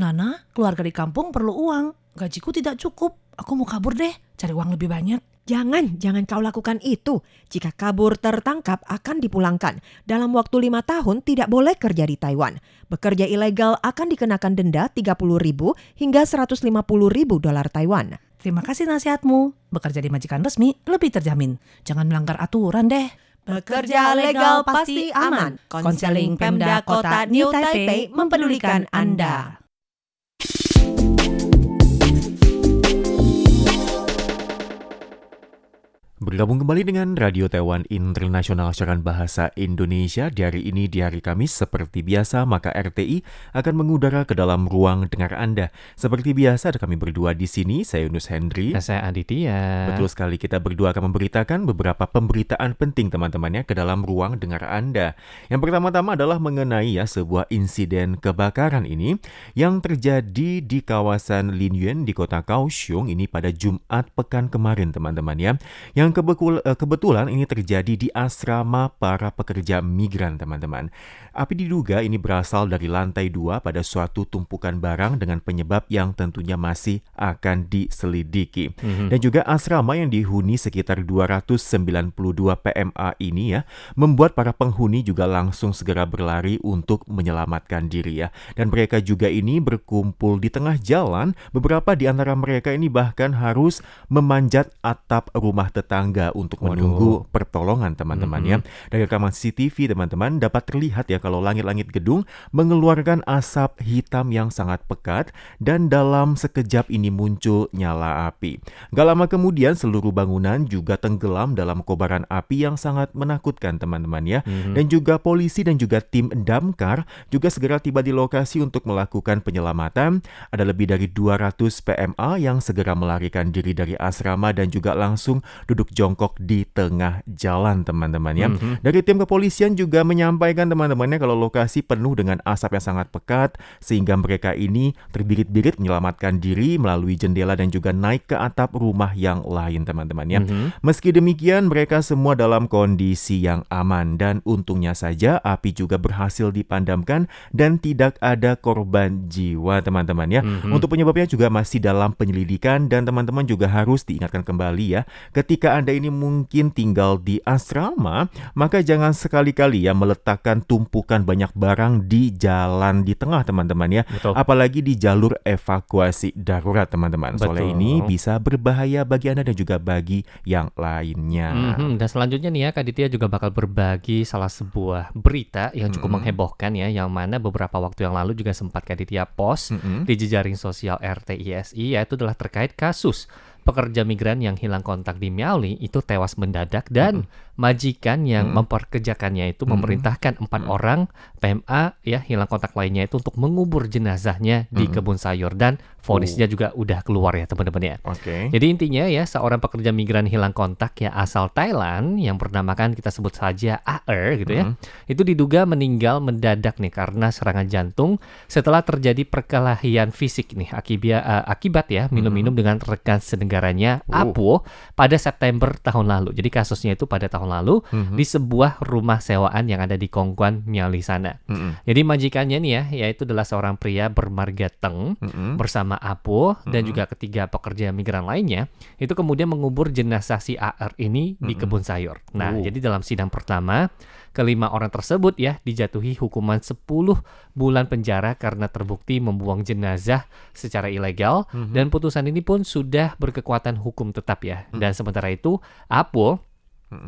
Nana, keluarga di kampung perlu uang. Gajiku tidak cukup. Aku mau kabur deh, cari uang lebih banyak. Jangan kau lakukan itu. Jika kabur tertangkap akan dipulangkan. Dalam waktu 5 tahun tidak boleh kerja di Taiwan. Bekerja ilegal akan dikenakan denda 30.000 hingga 150.000 dolar Taiwan. Terima kasih nasihatmu. Bekerja di majikan resmi lebih terjamin. Jangan melanggar aturan deh. Bekerja legal pasti aman. Konseling Pemda Kota New Taipei mempedulikan Anda. Bergabung kembali dengan Radio Taiwan Internasional Siaran Bahasa Indonesia. Di hari ini, di hari Kamis, seperti biasa, maka RTI akan mengudara ke dalam ruang dengar Anda. Seperti biasa, ada kami berdua di sini, saya Yunus Hendry. Dan saya Aditya. Betul sekali, kita berdua akan memberitakan beberapa pemberitaan penting teman-temannya ke dalam ruang dengar Anda. Yang pertama-tama adalah mengenai sebuah insiden kebakaran ini yang terjadi di kawasan Linyuan di kota Kaohsiung ini pada Jumat pekan kemarin, teman-teman ya. Yang kebetulan ini terjadi di asrama para pekerja migran, teman-teman. Api diduga ini berasal dari lantai 2 pada suatu tumpukan barang dengan penyebab yang tentunya masih akan diselidiki. Dan juga asrama yang dihuni sekitar 292 PMA ini membuat para penghuni juga langsung segera berlari untuk menyelamatkan diri ya. Dan mereka juga ini berkumpul di tengah jalan. Beberapa di antara mereka ini bahkan harus memanjat atap rumah tetangga untuk menunggu pertolongan, teman-teman ya. Dari rekaman CCTV, teman-teman, dapat terlihat ya kalau langit-langit gedung mengeluarkan asap hitam yang sangat pekat dan dalam sekejap ini muncul nyala api. Gak lama kemudian seluruh bangunan juga tenggelam dalam kobaran api yang sangat menakutkan, teman-teman ya. Dan juga polisi dan juga tim damkar juga segera tiba di lokasi untuk melakukan penyelamatan. Ada lebih dari 200 PMA yang segera melarikan diri dari asrama dan juga langsung duduk jongkok di tengah jalan, teman-teman ya. Dari tim kepolisian juga menyampaikan, teman-temannya, kalau lokasi penuh dengan asap yang sangat pekat sehingga mereka ini terbirit-birit menyelamatkan diri melalui jendela dan juga naik ke atap rumah yang lain, teman-teman ya. Meski demikian, mereka semua dalam kondisi yang aman dan untungnya saja api juga berhasil dipadamkan dan tidak ada korban jiwa, teman-teman ya. Untuk penyebabnya juga masih dalam penyelidikan dan teman-teman juga harus diingatkan kembali ya, ketika Anda ini mungkin tinggal di asrama, maka jangan sekali-kali ya meletakkan tumpukan banyak barang di jalan di tengah, teman-teman ya. Betul. Apalagi di jalur evakuasi darurat, teman-teman. Soalnya ini bisa berbahaya bagi Anda dan juga bagi yang lainnya. Dan selanjutnya nih ya, Kak Ditya juga bakal berbagi salah sebuah berita yang cukup menghebohkan ya, yang mana beberapa waktu yang lalu juga sempat Kak Ditya post di jejaring sosial RTISI, yaitu adalah terkait kasus pekerja migran yang hilang kontak di Miaoli itu tewas mendadak dan majikan yang memperkerjakannya itu memerintahkan 4 orang PMA ya hilang kontak lainnya itu untuk mengubur jenazahnya di kebun sayur dan vonisnya juga udah keluar ya, teman-teman ya. Jadi intinya ya, seorang pekerja migran hilang kontak ya asal Thailand yang bernamakan kita sebut saja AR gitu ya. Itu diduga meninggal mendadak nih karena serangan jantung setelah terjadi perkelahian fisik nih akibat ya minum-minum dengan rekan senegaranya Apo pada September tahun lalu. Jadi kasusnya itu pada tahun lalu di sebuah rumah sewaan yang ada di Kongguan, Miaoli sana. Jadi majikannya nih ya, yaitu adalah seorang pria bermarga Teng bersama Apo dan juga ketiga pekerja migran lainnya, itu kemudian mengubur jenazah si AR ini di kebun sayur. Nah, jadi dalam sidang pertama, kelima orang tersebut ya dijatuhi hukuman 10 bulan penjara karena terbukti membuang jenazah secara ilegal dan putusan ini pun sudah berkekuatan hukum tetap ya. Dan sementara itu Apo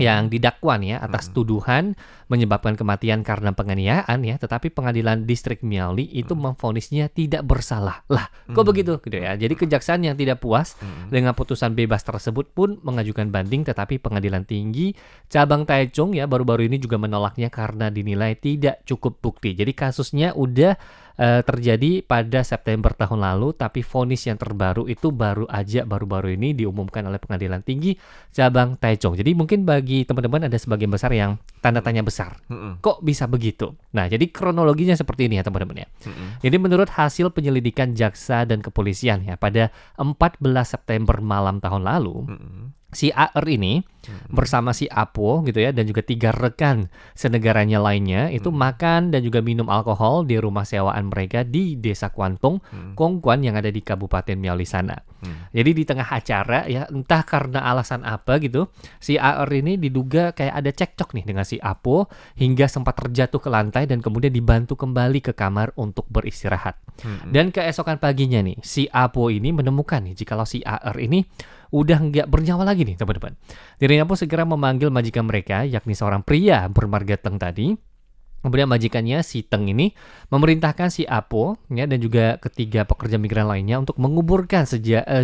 yang didakwa nih ya atas tuduhan menyebabkan kematian karena penganiayaan ya, tetapi pengadilan distrik Miaoli itu memvonisnya tidak bersalah. Lah, kok begitu gitu ya. Jadi kejaksaan yang tidak puas dengan putusan bebas tersebut pun mengajukan banding, tetapi pengadilan tinggi cabang Taichung ya baru-baru ini juga menolaknya karena dinilai tidak cukup bukti. Jadi kasusnya udah terjadi pada September tahun lalu, tapi vonis yang terbaru itu baru-baru ini diumumkan oleh pengadilan tinggi cabang Taichung. Jadi mungkin bagi teman-teman ada sebagian besar yang tanda tanya besar. Kok bisa begitu? Nah, jadi kronologinya seperti ini ya teman-teman ya. Jadi menurut hasil penyelidikan jaksa dan kepolisian ya pada 14 September malam tahun lalu, si AR ini bersama si Apo gitu ya dan juga 3 rekan senegaranya lainnya itu makan dan juga minum alkohol di rumah sewaan mereka di Desa Kuantung, Kongguan yang ada di Kabupaten Miaoli sana. Jadi di tengah acara ya entah karena alasan apa gitu, si AR ini diduga kayak ada cekcok nih dengan si Apo hingga sempat terjatuh ke lantai dan kemudian dibantu kembali ke kamar untuk beristirahat. Dan keesokan paginya nih, si Apo ini menemukan nih jikalau si AR ini udah nggak bernyawa lagi nih teman-teman. Dirinya pun segera memanggil majikan mereka, yakni seorang pria bermarga Teng tadi. Kemudian majikannya si Teng ini memerintahkan si Apo ya dan juga ketiga pekerja migran lainnya untuk menguburkan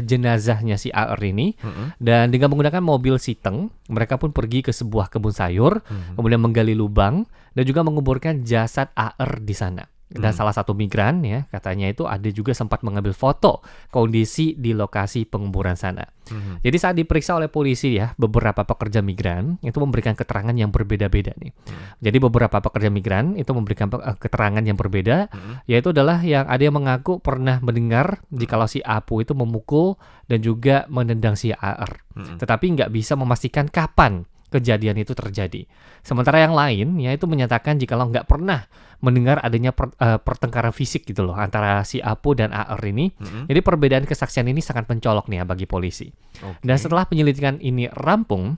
jenazahnya si AR ini. Dan dengan menggunakan mobil si Teng, mereka pun pergi ke sebuah kebun sayur, kemudian menggali lubang dan juga menguburkan jasad AR di sana. Dan salah satu migran ya katanya itu ada juga sempat mengambil foto kondisi di lokasi penguburan sana. Jadi saat diperiksa oleh polisi ya beberapa pekerja migran itu memberikan keterangan yang berbeda-beda nih. Jadi beberapa pekerja migran itu memberikan keterangan yang berbeda, yaitu adalah yang ada yang mengaku pernah mendengar jikalau si Apo itu memukul dan juga menendang si AR. Tetapi nggak bisa memastikan kapan kejadian itu terjadi. Sementara yang lain yaitu menyatakan jikalau nggak pernah mendengar adanya pertengkaran fisik gitu loh antara si Apo dan AR ini. Jadi perbedaan kesaksian ini sangat mencolok nih ya bagi polisi. Dan setelah penyelidikan ini rampung,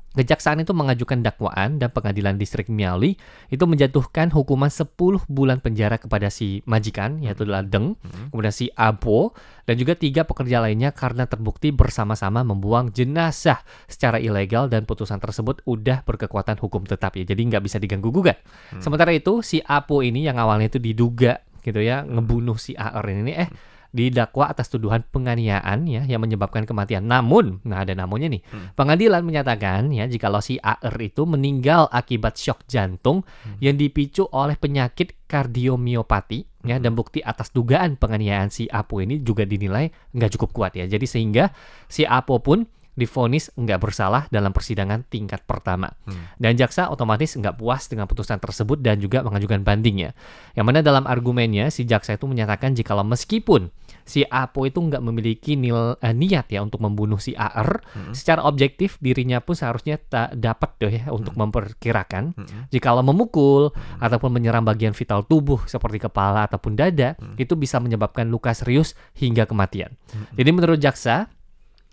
Kejaksaan itu mengajukan dakwaan dan Pengadilan Distrik Miaoli itu menjatuhkan hukuman 10 bulan penjara kepada si majikan, yaitu adalah Deng, kemudian si Apo, dan juga 3 pekerja lainnya karena terbukti bersama-sama membuang jenazah secara ilegal dan putusan tersebut udah berkekuatan hukum tetap ya, jadi nggak bisa diganggu-gugat. Sementara itu si Apo ini yang awalnya itu diduga gitu ya ngebunuh si AR ini didakwa atas tuduhan penganiayaan ya yang menyebabkan kematian. Namun, nah ada namunnya nih. Pengadilan menyatakan ya jikalau si AR itu meninggal akibat syok jantung yang dipicu oleh penyakit kardiomiopati ya dan bukti atas dugaan penganiayaan si Apo ini juga dinilai nggak cukup kuat ya. Jadi sehingga si Apo pun divonis nggak bersalah dalam persidangan tingkat pertama. Dan jaksa otomatis nggak puas dengan putusan tersebut dan juga mengajukan bandingnya. Yang mana dalam argumennya si jaksa itu menyatakan jikalau meskipun si Apo itu nggak memiliki niat ya untuk membunuh si AR, secara objektif dirinya pun seharusnya tak dapat ya untuk memperkirakan jikalau memukul ataupun menyerang bagian vital tubuh seperti kepala ataupun dada itu bisa menyebabkan luka serius hingga kematian. Jadi menurut jaksa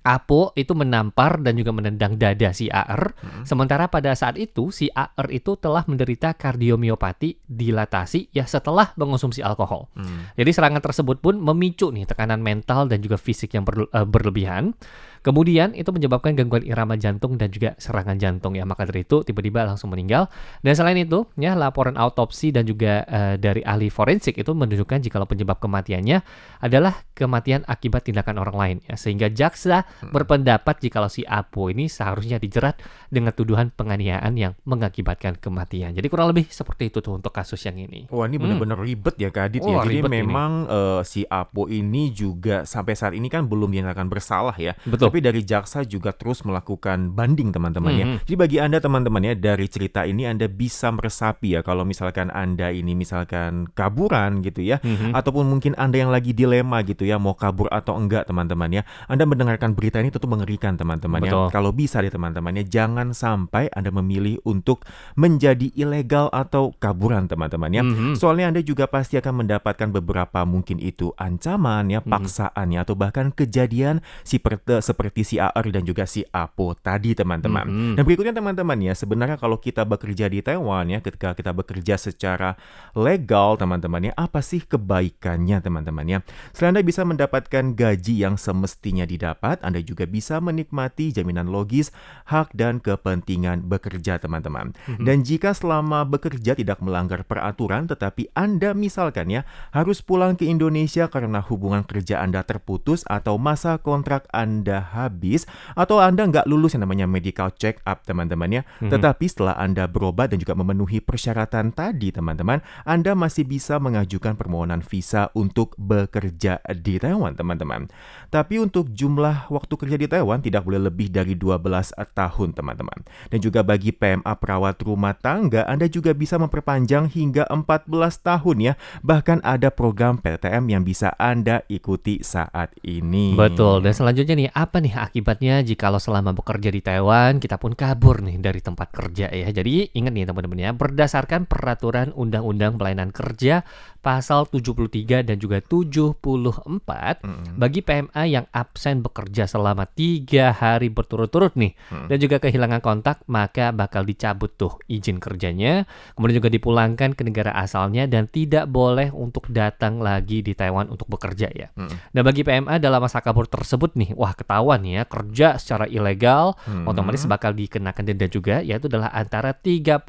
Apo itu menampar dan juga menendang dada si AR, sementara pada saat itu si AR itu telah menderita kardiomiopati dilatasi ya setelah mengonsumsi alkohol. Jadi serangan tersebut pun memicu nih tekanan mental dan juga fisik yang berlebihan. Kemudian itu menyebabkan gangguan irama jantung dan juga serangan jantung ya. Maka dari itu tiba-tiba langsung meninggal. Dan selain itu ya laporan autopsi dan juga dari ahli forensik itu menunjukkan jikalau penyebab kematiannya adalah kematian akibat tindakan orang lain ya. Sehingga jaksa berpendapat jikalau si Apo ini seharusnya dijerat dengan tuduhan penganiayaan yang mengakibatkan kematian. Jadi kurang lebih seperti itu tuh untuk kasus yang ini. Wah ini benar-benar ribet ya Kak Adit ya. Jadi memang si Apo ini juga sampai saat ini kan belum dinyatakan bersalah ya. Betul. Tapi dari jaksa juga terus melakukan banding teman-teman ya. Jadi bagi Anda teman-teman ya dari cerita ini Anda bisa meresapi ya kalau misalkan Anda ini misalkan kaburan gitu ya. Ataupun mungkin Anda yang lagi dilema gitu ya mau kabur atau enggak teman-teman ya. Anda mendengarkan berita ini tentu mengerikan teman-teman ya. Kalau bisa deh teman-teman ya jangan sampai Anda memilih untuk menjadi ilegal atau kaburan teman-teman ya. Soalnya Anda juga pasti akan mendapatkan beberapa mungkin itu ancaman ya, paksaan ya atau bahkan kejadian seperti si AR dan juga si Apo tadi teman-teman. Dan berikutnya teman-teman ya, sebenarnya kalau kita bekerja di Taiwan ya, ketika kita bekerja secara legal teman-teman ya, apa sih kebaikannya teman-teman ya? Selain Anda bisa mendapatkan gaji yang semestinya didapat, Anda juga bisa menikmati jaminan logis, hak dan kepentingan bekerja teman-teman. Dan jika selama bekerja tidak melanggar peraturan, tetapi Anda misalkan ya, harus pulang ke Indonesia karena hubungan kerja Anda terputus atau masa kontrak Anda habis atau Anda nggak lulus yang namanya medical check up teman-teman ya. Tetapi setelah Anda berobat dan juga memenuhi persyaratan tadi teman-teman, Anda masih bisa mengajukan permohonan visa untuk bekerja di Taiwan teman-teman. Tapi untuk jumlah waktu kerja di Taiwan tidak boleh lebih dari 12 tahun, teman-teman. Dan juga bagi PMA perawat rumah tangga, Anda juga bisa memperpanjang hingga 14 tahun ya. Bahkan ada program PTM yang bisa Anda ikuti saat ini. Betul, dan selanjutnya nih, apa nih akibatnya jikalau selama bekerja di Taiwan kita pun kabur nih dari tempat kerja ya. Jadi ingat nih teman-teman ya, berdasarkan peraturan Undang-Undang Pelayanan Kerja pasal 73 dan juga 74, bagi PMA yang absen bekerja selama 3 hari berturut-turut nih, dan juga kehilangan kontak, maka bakal dicabut tuh izin kerjanya, kemudian juga dipulangkan ke negara asalnya dan tidak boleh untuk datang lagi di Taiwan untuk bekerja ya. Dan bagi PMA dalam masa kabur tersebut nih, wah ketahuan nih ya, kerja secara ilegal, otomatis bakal dikenakan denda juga, yaitu adalah antara $30.000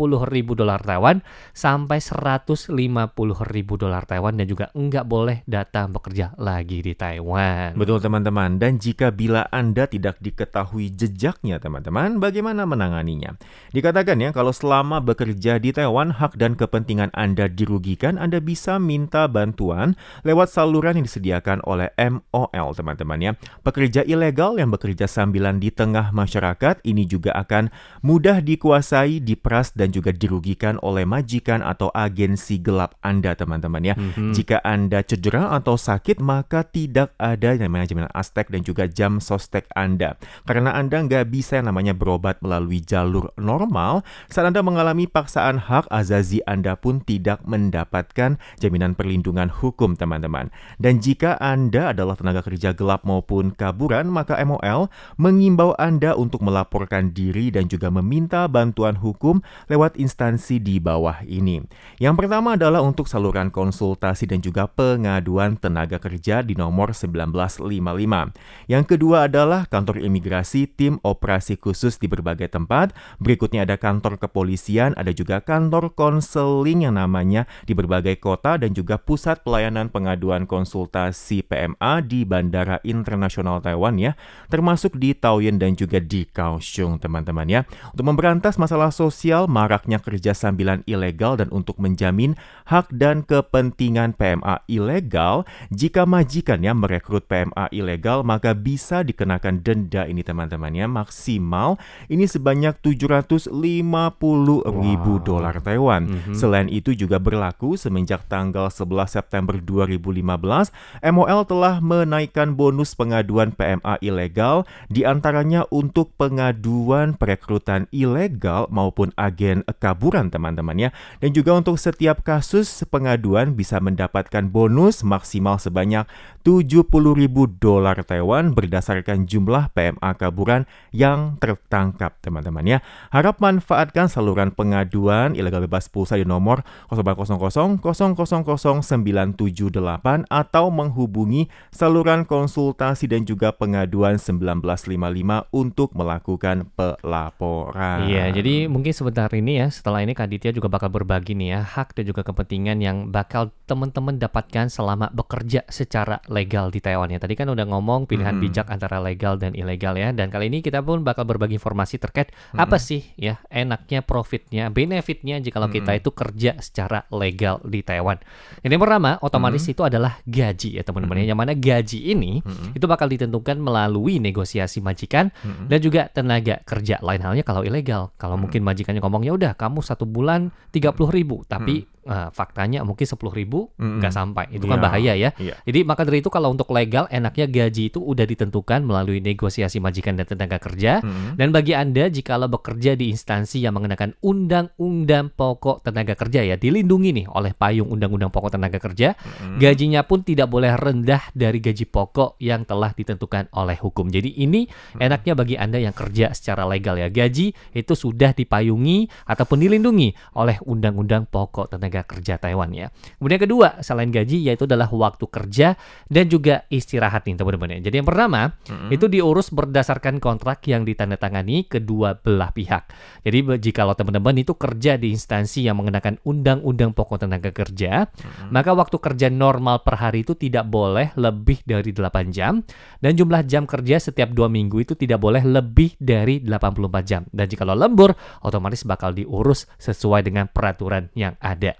Taiwan sampai $150.000 Taiwan, dan juga enggak boleh datang bekerja lagi di Taiwan. Betul teman-teman, dan jika bila Anda tidak diketahui jejaknya teman-teman, bagaimana menanganinya? Dikatakan ya, kalau selama bekerja di Taiwan, hak dan kepentingan Anda dirugikan, Anda bisa minta bantuan lewat saluran yang disediakan oleh MOL teman-teman ya. Pekerja ilegal yang bekerja sambilan di tengah masyarakat ini juga akan mudah dikuasai, diperas dan juga dirugikan oleh majikan atau agensi gelap Anda teman-teman ya. Jika Anda cedera atau sakit, maka tidak ada yang namanya jaminan Aztec dan juga jam sostek Anda. Karena Anda nggak bisa yang namanya berobat melalui jalur normal, saat Anda mengalami paksaan hak azazi, Anda pun tidak mendapatkan jaminan perlindungan hukum teman-teman. Dan jika Anda adalah tenaga kerja gelap maupun kaburan, maka MOL mengimbau Anda untuk melaporkan diri dan juga meminta bantuan hukum lewat instansi di bawah ini. Yang pertama adalah untuk saluran konsultasi dan juga pengaduan tenaga kerja di nomor 1955. Yang kedua adalah kantor imigrasi, tim operasi khusus di berbagai tempat. Berikutnya ada kantor kepolisian, ada juga kantor konseling yang namanya di berbagai kota, dan juga pusat pelayanan pengaduan konsultasi PMA di Bandara Internasional Taiwan ya, termasuk di Taoyuan dan juga di Kaohsiung teman-teman ya. Untuk memberantas masalah sosial, maraknya kerja sambilan ilegal, dan untuk menjamin hak dan kepentingan PMA ilegal, jika majikan yang merekrut PMA ilegal, maka bisa dikenakan denda ini teman-teman ya, maksimal ini sebanyak $750.000 Taiwan. Selain itu juga berlaku semenjak tanggal 11 September 2015, MOL telah menaikkan bonus pengaduan PMA ilegal, diantaranya untuk pengaduan perekrutan ilegal maupun agen kaburan teman-teman ya. Dan juga untuk setiap kasus pengaduan bisa mendapatkan bonus maksimal sebanyak $70.000 Taiwan berdasarkan jumlah PMA kaburan yang tertangkap teman-teman ya. Harap manfaatkan saluran pengaduan ilegal bebas pulsa di nomor 0800 atau menghubungi saluran konsultasi dan juga pengaduan 1955 untuk melakukan pelaporan. Iya, jadi mungkin sebentar ini ya, setelah ini Kak Ditya juga bakal berbagi nih ya, hak dan juga kepentingan yang bakal teman-teman dapatkan selama bekerja secara legal di Taiwan ya. Tadi kan udah ngomong pilihan bijak antara legal dan ilegal ya, dan kali ini kita pun bakal berbagi informasi terkait apa sih ya enaknya, profitnya, benefitnya jikalau kita itu kerja secara legal di Taiwan. Yang pertama, otomatis itu adalah gaji ya teman-teman ya, yang mana gaji ini itu bakal ditentukan melalui negosiasi majikan dan juga tenaga kerja. Lain halnya kalau ilegal, kalau mungkin majikannya ngomong ya udah kamu 1 bulan 30.000, tapi faktanya mungkin 10.000 nggak sampai, itu kan bahaya ya. Jadi maka dari itu kalau untuk legal, enaknya gaji itu udah ditentukan melalui negosiasi majikan dan tenaga kerja. Dan bagi Anda jikalau bekerja di instansi yang mengenakan Undang-Undang Pokok Tenaga Kerja ya, dilindungi nih oleh payung Undang-Undang Pokok Tenaga Kerja, gajinya pun tidak boleh rendah dari gaji pokok yang telah ditentukan oleh hukum. Jadi ini enaknya bagi Anda yang kerja secara legal ya, gaji itu sudah dipayungi ataupun dilindungi oleh Undang-Undang Pokok Tenaga Kerja Taiwan ya. Kemudian kedua, selain gaji yaitu adalah waktu kerja dan juga istirahat nih teman-teman ya. Jadi yang pertama itu diurus berdasarkan kontrak yang ditandatangani kedua belah pihak. Jadi jikalau teman-teman itu kerja di instansi yang mengenakan Undang-Undang Pokok Tenaga Kerja, maka waktu kerja normal per hari itu tidak boleh lebih dari 8 jam, dan jumlah jam kerja setiap 2 minggu itu tidak boleh lebih dari 84 jam. Dan jikalau lembur, otomatis bakal diurus sesuai dengan peraturan yang ada.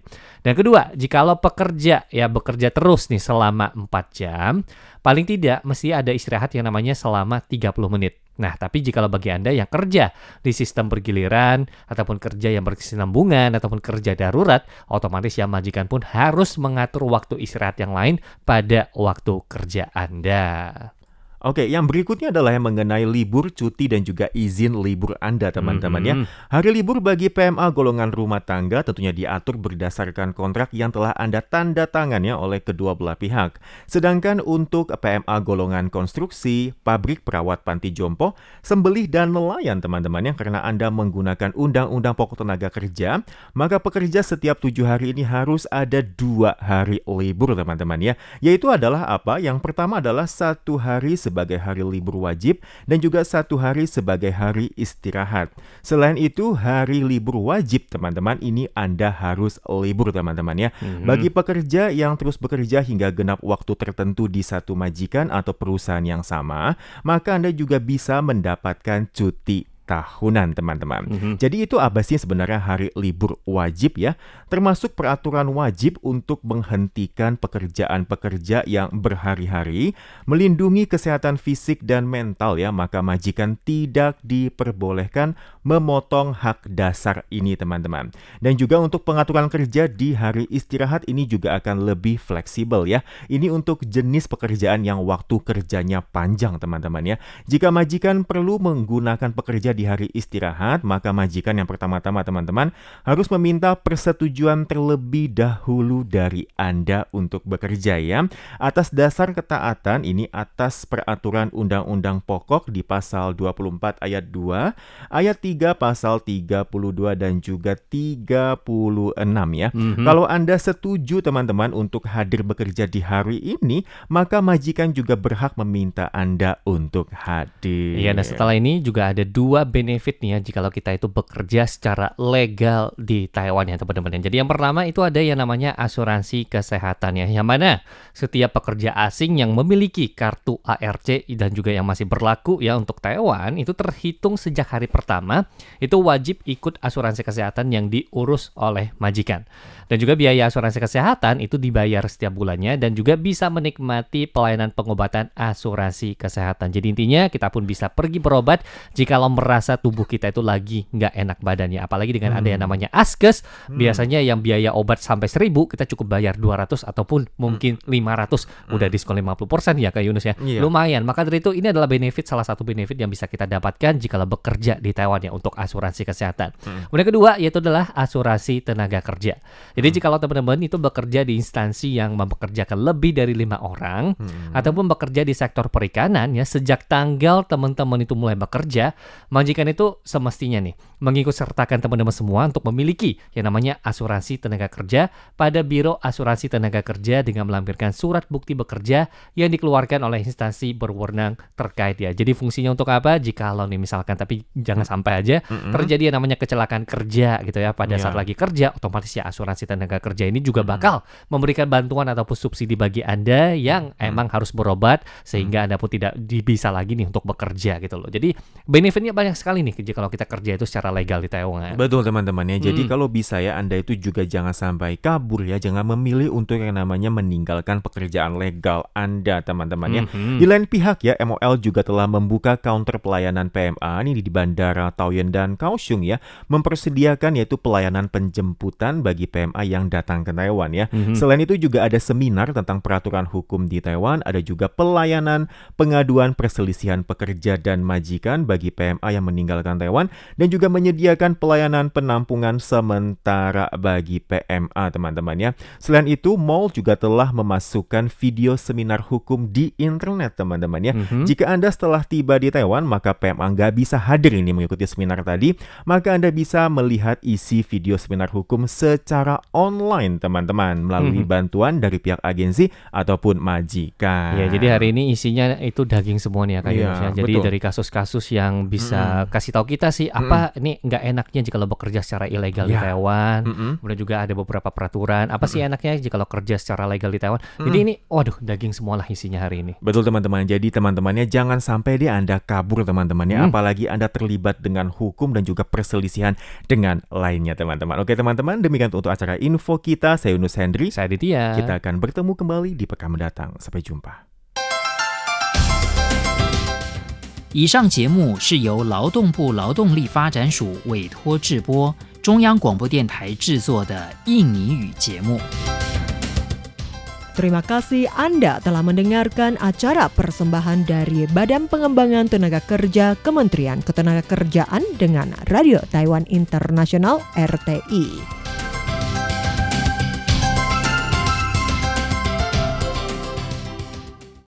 Dan kedua, jikalau pekerja ya bekerja terus nih selama 4 jam, paling tidak mesti ada istirahat yang namanya selama 30 menit. Nah, tapi jikalau bagi Anda yang kerja di sistem bergiliran, ataupun kerja yang berkesinambungan, ataupun kerja darurat, otomatis ya majikan pun harus mengatur waktu istirahat yang lain pada waktu kerja Anda. Oke, yang berikutnya adalah yang mengenai libur, cuti, dan juga izin libur Anda, teman-teman ya. Hari libur bagi PMA golongan rumah tangga tentunya diatur berdasarkan kontrak yang telah Anda tanda tangan ya oleh kedua belah pihak. Sedangkan untuk PMA golongan konstruksi, pabrik, perawat, panti jompo, sembelih, dan nelayan, teman-teman ya, karena Anda menggunakan Undang-Undang Pokok Tenaga Kerja, maka pekerja setiap 7 hari ini harus ada 2 hari libur, teman-teman ya. Yaitu adalah apa? Yang pertama adalah 1 hari sebagai hari libur wajib dan juga 1 hari sebagai hari istirahat. Selain itu, hari libur wajib, teman-teman, ini Anda harus libur, teman-teman ya. Bagi pekerja yang terus bekerja hingga genap waktu tertentu di satu majikan atau perusahaan yang sama, maka Anda juga bisa mendapatkan cuti tahunan, teman-teman. Jadi itu apa sih sebenarnya hari libur wajib ya? Termasuk peraturan wajib untuk menghentikan pekerjaan-pekerja yang berhari-hari, melindungi kesehatan fisik dan mental ya, maka majikan tidak diperbolehkan memotong hak dasar ini, teman-teman. Dan juga untuk pengaturan kerja di hari istirahat ini juga akan lebih fleksibel ya. Ini untuk jenis pekerjaan yang waktu kerjanya panjang, teman-teman ya. Jika majikan perlu menggunakan pekerja di hari istirahat, maka majikan yang pertama-tama, teman-teman, harus meminta persetujuan terlebih dahulu dari Anda untuk bekerja ya. Atas dasar ketaatan ini atas peraturan Undang-Undang Pokok di pasal 24 ayat 2, ayat 3 pasal 32 dan juga 36 ya. Kalau Anda setuju, teman-teman, untuk hadir bekerja di hari ini, maka majikan juga berhak meminta Anda untuk hadir. Iya, dan setelah ini juga ada 2 benefit nih ya jikalau kita itu bekerja secara legal di Taiwan ya, teman-teman. Jadi yang pertama itu ada yang namanya asuransi kesehatan ya, yang mana setiap pekerja asing yang memiliki kartu ARC dan juga yang masih berlaku ya untuk Taiwan itu terhitung sejak hari pertama itu wajib ikut asuransi kesehatan yang diurus oleh majikan. Dan juga biaya asuransi kesehatan itu dibayar setiap bulannya dan juga bisa menikmati pelayanan pengobatan asuransi kesehatan. Jadi intinya kita pun bisa pergi berobat jikalau merasa tubuh kita itu lagi nggak enak badannya. Apalagi dengan ada yang namanya Askes, biasanya yang biaya obat sampai 1.000 kita cukup bayar 200 ataupun mungkin 500. Udah diskon 50% ya Kak Yunus ya. Lumayan. Maka dari itu ini adalah salah satu benefit yang bisa kita dapatkan jikalau bekerja di Taiwan ya untuk asuransi kesehatan. Kemudian kedua yaitu adalah asuransi tenaga kerja. Jadi jikalau teman-teman itu bekerja di instansi yang mempekerjakan lebih dari 5 orang ataupun bekerja di sektor perikanan ya, sejak tanggal teman-teman itu mulai bekerja, majikan itu semestinya nih mengikut sertakan teman-teman semua untuk memiliki yang namanya asuransi tenaga kerja pada Biro Asuransi Tenaga Kerja dengan melampirkan surat bukti bekerja yang dikeluarkan oleh instansi berwenang terkait ya. Jadi fungsinya untuk apa? Jikalau nih misalkan, tapi jangan sampai aja terjadi yang namanya kecelakaan kerja gitu ya pada saat lagi kerja, otomatis ya asuransi tenaga kerja ini juga bakal memberikan bantuan ataupun subsidi bagi Anda yang emang harus berobat sehingga Anda pun tidak bisa lagi nih untuk bekerja gitu loh. Jadi benefitnya banyak sekali nih kalau kita kerja itu secara legal di Taiwan. Betul, teman-teman ya. Jadi kalau bisa ya Anda itu juga jangan sampai kabur ya, jangan memilih untuk yang namanya meninggalkan pekerjaan legal Anda, teman-teman ya. Di lain pihak ya, MOL juga telah membuka counter pelayanan PMA ini di Bandara Taoyuan dan Kaohsiung ya, mempersediakan yaitu pelayanan penjemputan bagi PMA yang datang ke Taiwan ya. Selain itu juga ada seminar tentang peraturan hukum di Taiwan, ada juga pelayanan pengaduan perselisihan pekerja dan majikan bagi PMA yang meninggalkan Taiwan, dan juga menyediakan pelayanan penampungan sementara bagi PMA, teman-teman ya. Selain itu, MOL juga telah memasukkan video seminar hukum di internet, teman-teman ya. Jika Anda setelah tiba di Taiwan, maka PMA nggak bisa hadir ini mengikuti seminar tadi, maka Anda bisa melihat isi video seminar hukum secara online, teman-teman, melalui bantuan dari pihak agensi ataupun majikan. Ya, jadi hari ini isinya itu daging semua nih ya Kak Yunus ya. Jadi betul. dari kasus-kasus yang bisa kasih tahu kita sih apa ini nggak enaknya jika lo bekerja secara ilegal di Taiwan. Kemudian juga ada beberapa peraturan. Apa sih enaknya jika lo kerja secara legal di Taiwan. Jadi ini, waduh, daging semualah isinya hari ini. Betul teman-teman. Jadi teman-temannya jangan sampai Anda kabur teman-temannya. Apalagi Anda terlibat dengan hukum dan juga perselisihan dengan lainnya teman-teman. Oke teman-teman, demikian untuk acara info kita. Saya Yunus Hendri. Saya Aditya. Kita akan bertemu kembali di pekan mendatang. Sampai jumpa. 以上节目是由劳动部劳动力发展署委托制播，中央广播电台制作的印尼语节目。 Terima kasih Anda telah mendengarkan acara persembahan dari Badan Pengembangan Tenaga Kerja Kementerian Ketenagakerjaan dengan Radio Taiwan Internasional RTI.